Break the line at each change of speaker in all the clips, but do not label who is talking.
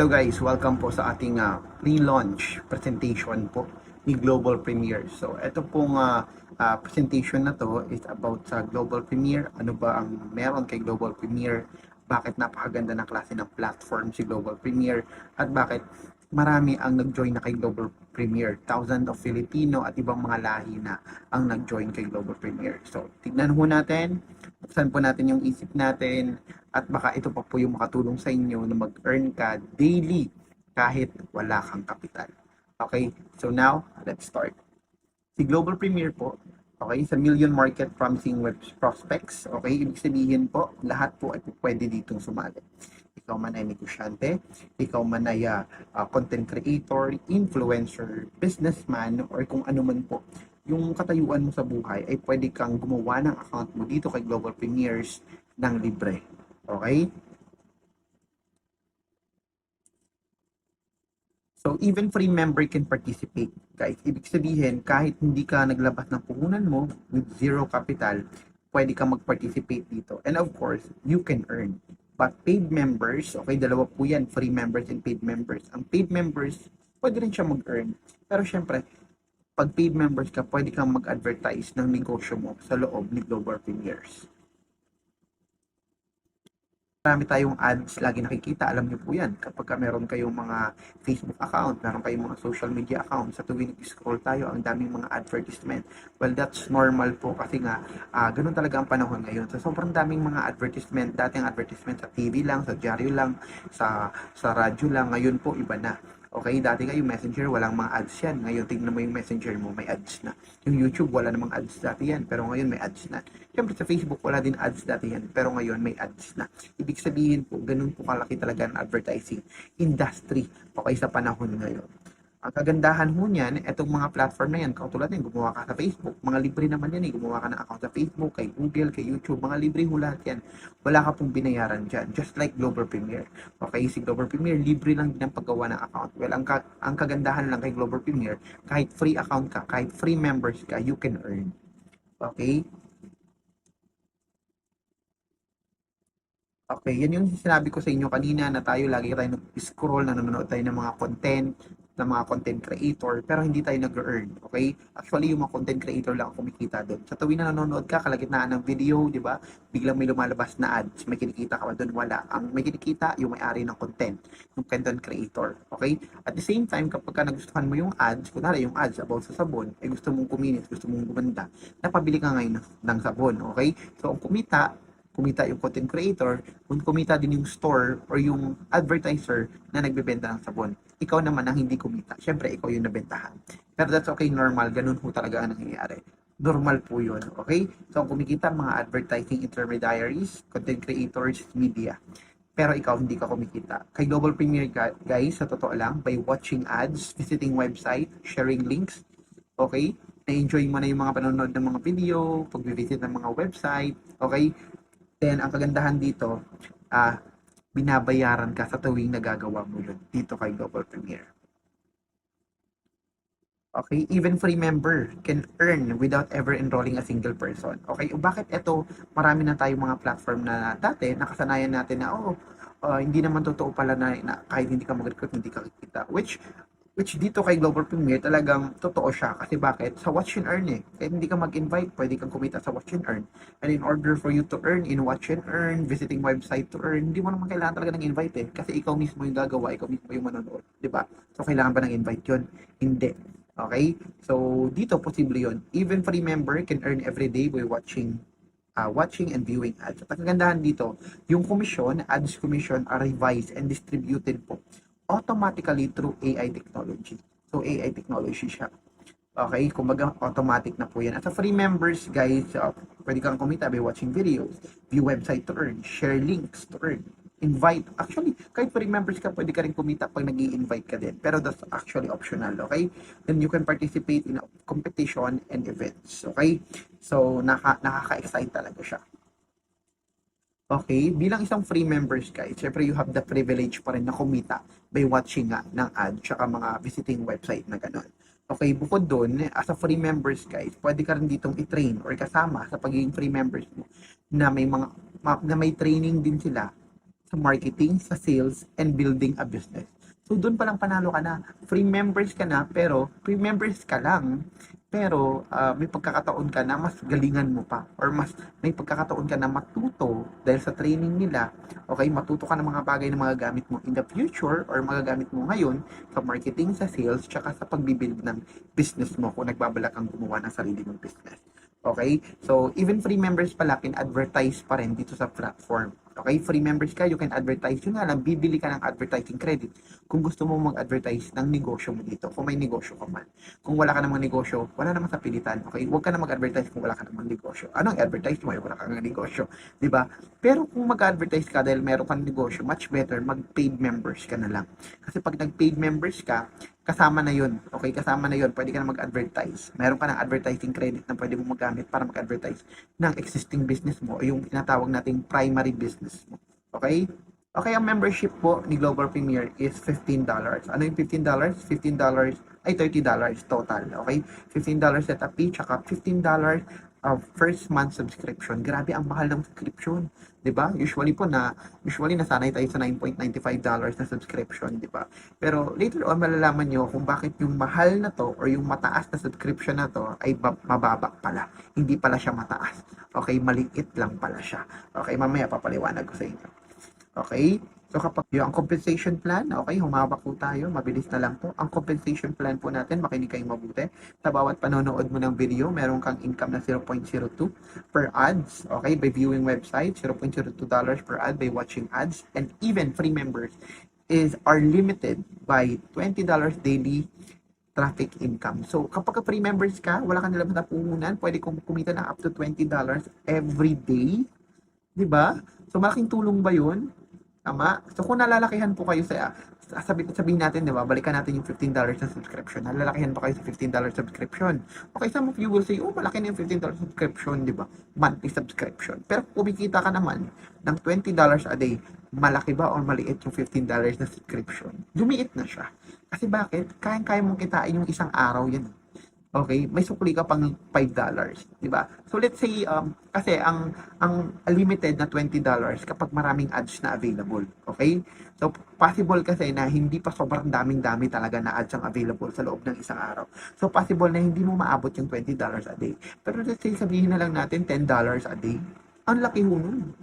Hello guys, welcome po sa ating pre-launch presentation po ni Global Premier. So ito pong presentation na to is about sa Global Premier. Ano ba ang meron kay Global Premier? Bakit napakaganda ng klase ng platform si Global Premier? At bakit marami ang nag-join na kay Global Premier? Thousands of Filipino at ibang mga lahi na ang nag-join kay Global Premier. So tignan ho natin, buksan po natin yung isip natin, at baka ito pa po yung makatulong sa inyo na mag-earn ka daily kahit wala kang kapital. Okay, so now, let's start. Si Global Premier po, okay, sa million market promising web prospects, okay, ibig sabihin po, lahat po ay pwede ditong sumali. Ikaw man ay negosyante, ikaw man ay content creator, influencer, businessman, or kung ano man po yung katayuan mo sa buhay, ay pwede kang gumawa ng account mo dito kay Global Premiers ng libre. Okay? So, even free member can participate, guys. Ibig sabihin, kahit hindi ka naglabas ng puhunan mo with zero capital, pwede ka mag-participate dito. And of course, you can earn. But paid members, okay, dalawa po yan, free members and paid members. Ang paid members, pwede rin siya mag-earn. Pero syempre, pag paid members ka, pwede kang mag-advertise ng negosyo mo sa loob ni Global Premiers. Marami tayong ads lagi nakikita, alam niyo po yan. Kapag meron kayong mga Facebook account, meron kayong mga social media account, sa tuwing scroll tayo, ang daming mga advertisement. Well, that's normal po kasi nga, ganun talaga ang panahon ngayon. So, sobrang daming mga advertisement, dating advertisement sa TV lang, sa dyaryo lang, sa radyo lang, ngayon po iba na. Okay, dati nga yung Messenger, walang mga ads yan. Ngayon, tingnan mo yung Messenger mo, may ads na. Yung YouTube, wala namang ads dati yan, pero ngayon may ads na. Siyempre sa Facebook, wala din ads dati yan, pero ngayon may ads na. Ibig sabihin po, ganun po kalaki talaga ang advertising industry, okay, sa panahon ngayon. Ang kagandahan ho niyan, itong mga platform na yan, katulad din, gumawa ka sa Facebook, mga libre naman yan gumawa ka ng account sa Facebook, kay Google, kay YouTube, mga libre ho lahat yan. Wala ka pong binayaran dyan, just like Global Premier. Okay, si Global Premier, libre lang din ang paggawa ng account. Well, ang kagandahan lang kay Global Premier, kahit free account ka, kahit free members ka, you can earn. Okay? Okay, yan yung sinabi ko sa inyo kanina na tayo lagi tayo nag-scroll, nanonood tayo ng mga content creator, pero hindi tayo nag-earn, okay? Actually, yung mga content creator lang ang kumikita doon. Sa tuwing na nanonood ka, kalagitnaan ng video, di ba? Biglang may lumalabas na ads, may kinikita ka ba doon? Wala. Ang may kinikita, yung may-ari ng content, yung content creator, okay? At the same time, kapag ka nagustuhan mo yung ads, kunwari yung ads about sa sabon, ay gusto mong kuminis, gusto mong gumanda, napabili ka ngayon ng sabon, okay? So, ang kumita yung content creator, kung kumita din yung store or yung advertiser na nagbebenta ng sabon. Ikaw naman ang hindi kumita. Siyempre, ikaw yung nabentahan. Pero that's okay, normal. Ganun po talaga ang nangyayari. Normal po yun, okay? So, ang kumikita, mga advertising intermediaries, content creators, media. Pero ikaw hindi ka kumikita. Kay Global Premier, guys, sa totoo lang, by watching ads, visiting website, sharing links, okay? Na-enjoy mo na yung mga panonood ng mga video, pag-visit ng mga website, okay? Then, ang kagandahan dito, binabayaran ka sa tuwing nagagawa mo yun dito kay Global Premier. Okay, even free member can earn without ever enrolling a single person. Okay, bakit ito, marami na tayong mga platform na dati, nakasanayan natin na, hindi naman totoo pala na kahit hindi ka mag-recruit, hindi ka kikita. Which dito kay Global Premier talagang totoo siya. Kasi bakit? Sa watch and earn Kahit hindi ka mag-invite, pwede kang kumita sa watch and earn. And in order for you to earn in watch and earn, visiting website to earn, hindi mo naman kailangan talaga ng invite Kasi ikaw mismo yung gagawa, ikaw mismo yung manonood. Diba? So, kailangan ba ng invite yun? Hindi. Okay? So, dito posible yun. Even free member can earn every day by watching and viewing ads. At ang kagandahan dito, yung commission, ads commission are revised and distributed po automatically through AI technology. So, AI technology siya. Okay, kumbaga automatic na po yan. At sa free members, guys, pwede kang kumita by watching videos, view website to earn, share links to earn, invite. Actually, kahit free members ka, pwede ka rin kumita pag nag-i-invite ka din. Pero that's actually optional, okay? Then you can participate in a competition and events, okay? So, nakaka-excite talaga siya. Okay, bilang isang free members guys, syempre you have the privilege pa rin na kumita by watching nga ng ad tsaka mga visiting website na gano'n. Okay, bukod doon, as a free members guys, pwede ka rin ditong i-train or kasama sa pagiging free members mo na may training din sila sa marketing, sa sales, and building a business. So, doon palang panalo ka na. Free members ka na, pero free members ka lang. Pero may pagkakataon ka na mas galingan mo pa or mas may pagkakataon ka na matuto dahil sa training nila. Okay, matuto ka ng mga bagay na magagamit mo in the future or magagamit mo ngayon sa marketing, sa sales, tsaka sa pagbibuild ng business mo kung nagbabalak kang gumawa ng sarili mong business. Okay? So, even free members pala can advertise pa rin dito sa platform. Okay? Free members ka, you can advertise. Yun nga lang, bibili ka ng advertising credit kung gusto mo mag-advertise ng negosyo mo dito. Kung may negosyo ka man. Kung wala ka namang negosyo, wala namang sapilitan. Okay? Huwag ka na mag-advertise kung wala ka namang negosyo. Anong advertise mo? Wala ka ng negosyo. Diba? Pero kung mag-advertise ka dahil meron kang negosyo, much better mag-paid members ka na lang. Kasi pag nag-paid members ka, kasama na yun. Okay, kasama na yun. Pwede ka na mag-advertise. Meron ka ng advertising credit na pwede mo magamit para mag-advertise ng existing business mo o yung tinatawag nating primary business mo. Okay? Okay, ang membership po ni Global Premier is $15. Ano yung $15? $15 ay $30 total. Okay? $15 setup fee, tsaka $15 of first month subscription. Grabe ang mahal ng subscription, 'di ba? Usually nasanay tayo sa $9.95 na subscription, 'di ba? Pero later on malalaman niyo kung bakit yung mahal na to or yung mataas na subscription na to ay mababa pala. Hindi pala siya mataas. Okay, maliit lang pala siya. Okay, mamaya papaliwanag ko sa inyo. Okay? So kapag yung ang compensation plan, okay, humawak po tayo, mabilis na lang po. Ang compensation plan po natin, makinig kayong mabuti. Sa bawat panonood mo ng video, meron kang income na 0.02 per ads, okay, by viewing website, $0.02 per ad by watching ads, and even free members are limited by $20 daily traffic income. So, kapag free members ka, wala kang nilabas na puhunan, pwede kong kumita ng up to $20 every day. 'Di ba? So, malaking tulong ba yun? Tama? So, kung nalalakihan po kayo sabihin natin, di ba, balikan natin yung $15 na subscription. Nalalakihan pa kayo sa $15 subscription. Okay, some of you will say, oh, malaki na yung $15 subscription, di ba? Monthly subscription. Pero kung kumikita ka naman ng $20 a day, malaki ba o maliit yung $15 na subscription? Lumiit na siya. Kasi bakit? Kayang-kaya mong kitain yung isang araw yan. Okay, may sukli ka pang $5, di ba? So let's say kasi ang limited na $20 kapag maraming ads na available, okay? So possible kasi na hindi pa sobrang daming-dami talaga na ads ang available sa loob ng isang araw. So possible na hindi mo maabot yung $20 a day. Pero let's say sabihin na lang natin $10 a day. Ang laki ho nun.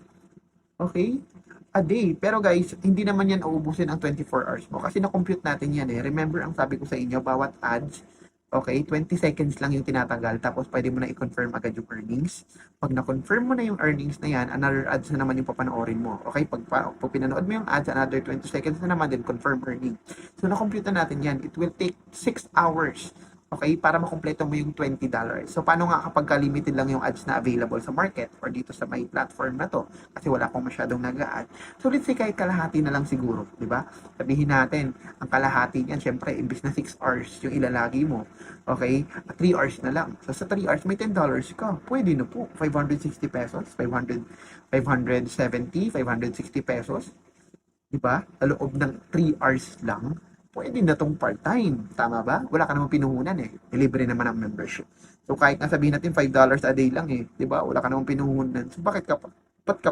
Okay? A day. Pero guys, hindi naman yan uubusin ang 24 hours mo kasi na-compute natin yan eh. Remember ang sabi ko sa inyo, bawat ads, okay, 20 seconds lang yung tinatanggal tapos pwede mo na i-confirm agad yung earnings. Pag na-confirm mo na yung earnings na yan, another ads na naman yung papanoorin mo. Okay, pag pinanood mo yung ads, another 20 seconds na naman din confirm earning. So, na-compute na natin yan. It will take 6 hours. Okay, para makumpleto mo yung $20. So, paano nga kapag limited lang yung ads na available sa market or dito sa my platform na to? Kasi wala akong masyadong nag-a-ad. So, let's say kahit kalahati na lang siguro, di ba? Sabihin natin, ang kalahati niyan, syempre, imbis na 6 hours yung ilalagi mo, okay, 3 hours na lang. So, sa 3 hours, may $10 ka. Pwede na po. 560 pesos, 570, 560 pesos. Di ba? Sa loob ng 3 hours lang, pwede na tong part-time. Tama ba? Wala ka namang pinuhunan eh. Libre naman ang membership. So kahit na sabihin natin $5 a day lang eh, 'di ba? Wala ka namang pinuhunan. So ba't ka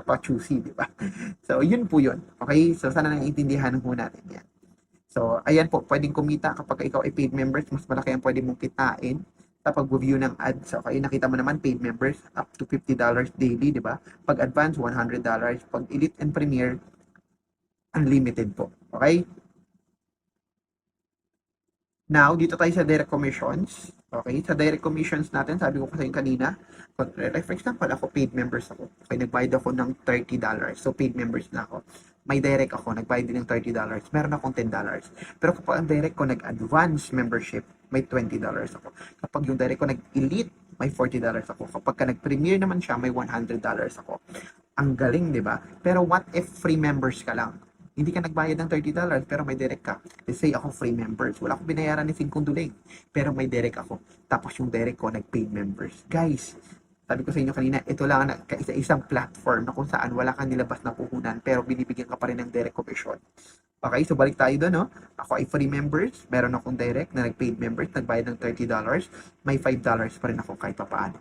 pa choosy, 'di ba? So yun po yun. Okay? So sana naiintindihan po natin 'yan. So ayan po, pwedeng kumita kapag ikaw ay paid members, mas malaki ang pwede mong kitain sa pag-review ng ads. Okay, nakita mo naman paid members up to $50 daily, 'di ba? Pag advance $100, pag elite and premier unlimited po. Okay? Now, dito tayo sa direct commissions. Okay, sa direct commissions natin, sabi ko kasi kanina, for example, ako paid members ako. Okay, nagbayad ako ng $30. So, paid members na ako. May direct ako, nagbayad din ng $30. Meron akong $10. Pero kapag ang direct ko nag-advance membership, may $20 ako. Kapag yung direct ko nag-elite, may $40 ako. Kapag ka nag-premier naman siya, may $100 ako. Ang galing, di ba? Pero what if free members ka lang? Hindi ka nagbayad ng $30 pero may direct ka. Let's say ako free members. Wala akong binayaran ni Fin Conduling. Pero may direct ako. Tapos yung direct ko nag-paid members. Guys, sabi ko sa inyo kanina, ito lang ang kaisa-isang platform na kung saan wala kang nilabas na puhunan pero binibigyan ka pa rin ng direct commission. Okay, so balik tayo doon, no? Ako ay free members. Meron akong direct na nag-paid members. Nagbayad ng $30. May $5 pa rin ako kahit papaano.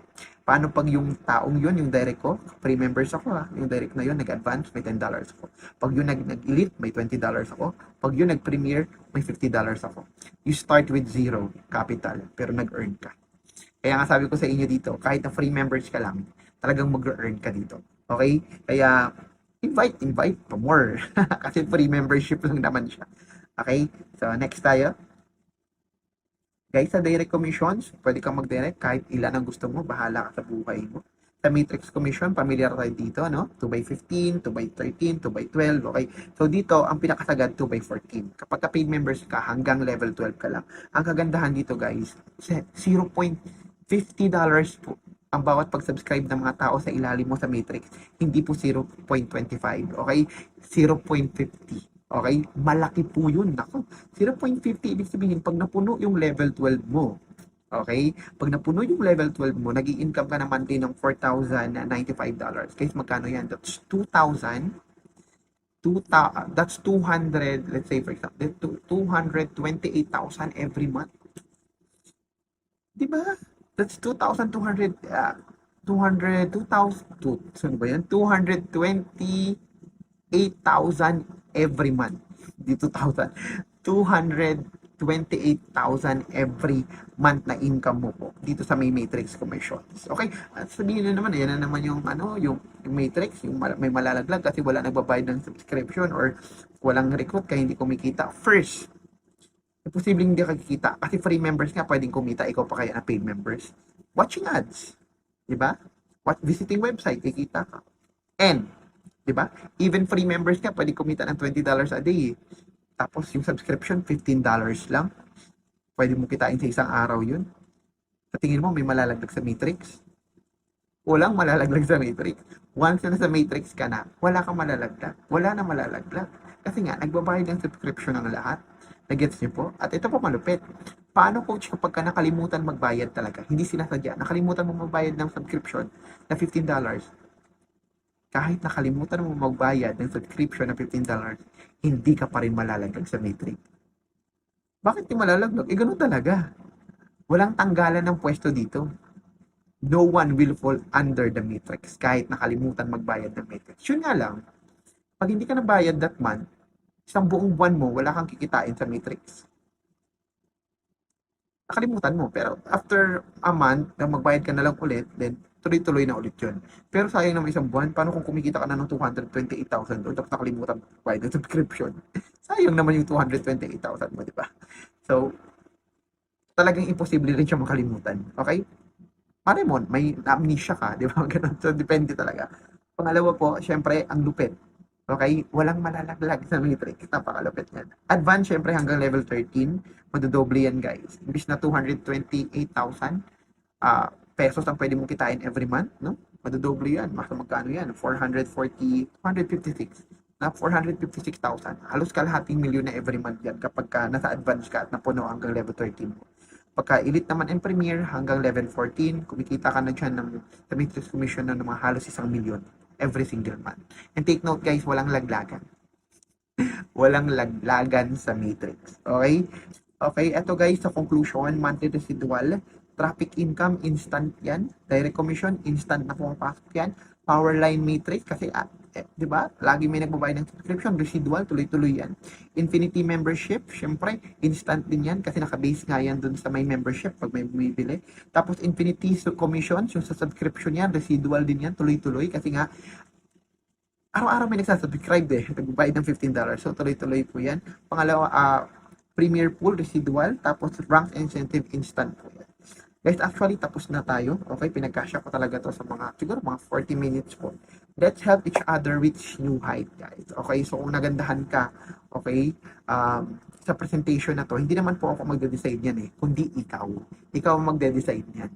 Paano pag yung taong yun, yung direct ko, free members ako ha, yung direct na yun, nag-advance, may $10 ako. Pag yun nag-elite, may $20 ako. Pag yun nag-premier, may $50 ako. You start with zero capital, pero nag-earn ka. Kaya nga sabi ko sa inyo dito, kahit na free members ka lang, talagang mag-earn ka dito. Okay? Kaya, invite pa more. Kasi free membership lang naman siya. Okay? So, next tayo. Guys, sa direct commissions, pwede kang mag-direct kahit ilan ang gusto mo, bahala ka sa buhay mo. Sa matrix commission, familiar tayo dito, no? 2x15, 2x13, 2x12, okay? So dito, ang pinakasagad, 2x14. Kapag ka paid members ka, hanggang level 12 ka lang. Ang kagandahan dito, guys, $0.50 po ang bawat pag-subscribe ng mga tao sa ilalim mo sa matrix. Hindi po 0.25, okay? 0.50. Okay? Malaki po yun. Nako, 0.50 ibig sabihin, pag napuno yung level 12 mo, okay? Pag napuno yung level 12 mo, nag-i-income ka naman din ng $4,095. Guys, magkano yan? That's 2,000. That's 200, let's say for example, 228,000 every month. Di ba? That's 2,200, 200, 2,000, saan ba yan? 228,000 every month. Di 2,000. 228,000 every month na income mo po dito sa may matrix commissions. Okay? At sabihin na naman, yan na naman yung yung matrix, yung may malalaglag kasi wala nagbabayad ng subscription or walang recruit kaya hindi kumikita. First, posibleng hindi ka kikita kasi free members nga pwedeng kumita, ikaw pa kaya na paid members. Watching ads, 'di ba? Visiting website, kikita ka. And 'di ba? Even free members nga pwedeng kumita ng $20 a day. Tapos yung subscription $15 lang. Pwede mo kitain sa isang araw 'yun. Sa tingin mo may malalaglag sa matrix? Walang malalaglag sa matrix. Once na sa matrix ka na, wala kang malalaglag. Wala na malalaglag. Kasi nga, nagbabayad ng subscription ng lahat. Nagets niyo po? At ito po malupit. Paano coach kapag ka nakalimutan magbayad talaga? Hindi sinasadya. Nakalimutan mo magbayad ng subscription na $15. Kahit nakalimutan mo magbayad ng subscription na $15, hindi ka pa rin malalaglag sa matrix. Bakit di malalaglag? Ganun talaga. Walang tanggalan ng pwesto dito. No one will fall under the matrix kahit nakalimutan magbayad ng matrix. Yun nga lang, pag hindi ka nabayad that month, isang buong buwan mo, wala kang kikitain sa matrix. Nakalimutan mo. Pero after a month, na magbayad ka na lang ulit, then tuloy-tuloy na ulit yun. Pero sayang naman isang buwan, paano kung kumikita ka na ng 228,000 doon tapos nakalimutan magbayad ng subscription? Sayang naman yung 228,000 mo, di ba? So, talagang imposible rin siya makalimutan. Okay? Pare mo, may amnesia ka, di ba? Ganun. So, depende talaga. Pangalawa po, syempre, ang lupit. Okay? Walang malalaglag sa matrix. Napakalupit yan. Advance, syempre, hanggang level 13. Madodoble yan, guys. Imbis na 228,000 pesos ang pwede mong kitain every month, no? Madodoble yan. Mas magkano yan? 456 na 456,000. Halos kalahating milyon na every month yan kapag ka nasa advance ka at napuno hanggang level 13 mo. Pagka elite naman and premier hanggang level 14, kumikita ka na dyan ng sa matrix commission ng mga halos 1 milyon every single month. And take note guys, walang laglagan. Walang laglagan sa matrix. Okay? Okay, eto guys, sa conclusion, monthly residual, traffic income, instant yan. Direct commission, instant na pumapasok yan. Powerline matrix, kasi di ba? Lagi may nagbabayad ng subscription, residual, tuloy-tuloy yan. Infinity membership, syempre, instant din yan kasi naka-base nga yan dun sa may membership pag may bumibili. Tapos infinity commissions, yung sa subscription yan, residual din yan, tuloy-tuloy kasi nga araw-araw may nagsasubscribe nagbabayad ng $15. So tuloy-tuloy po yan. Pangalawa, premier pool, residual, tapos rank incentive, instant po yan. Guys, actually, tapos na tayo. Okay, pinagkasya ko talaga to sa siguro mga 40 minutes po. Let's help each other reach new height, guys. Okay, so kung nagandahan ka, okay, sa presentation na to, hindi naman po ako magde-decide yan kundi ikaw. Ikaw ang magde-decide yan.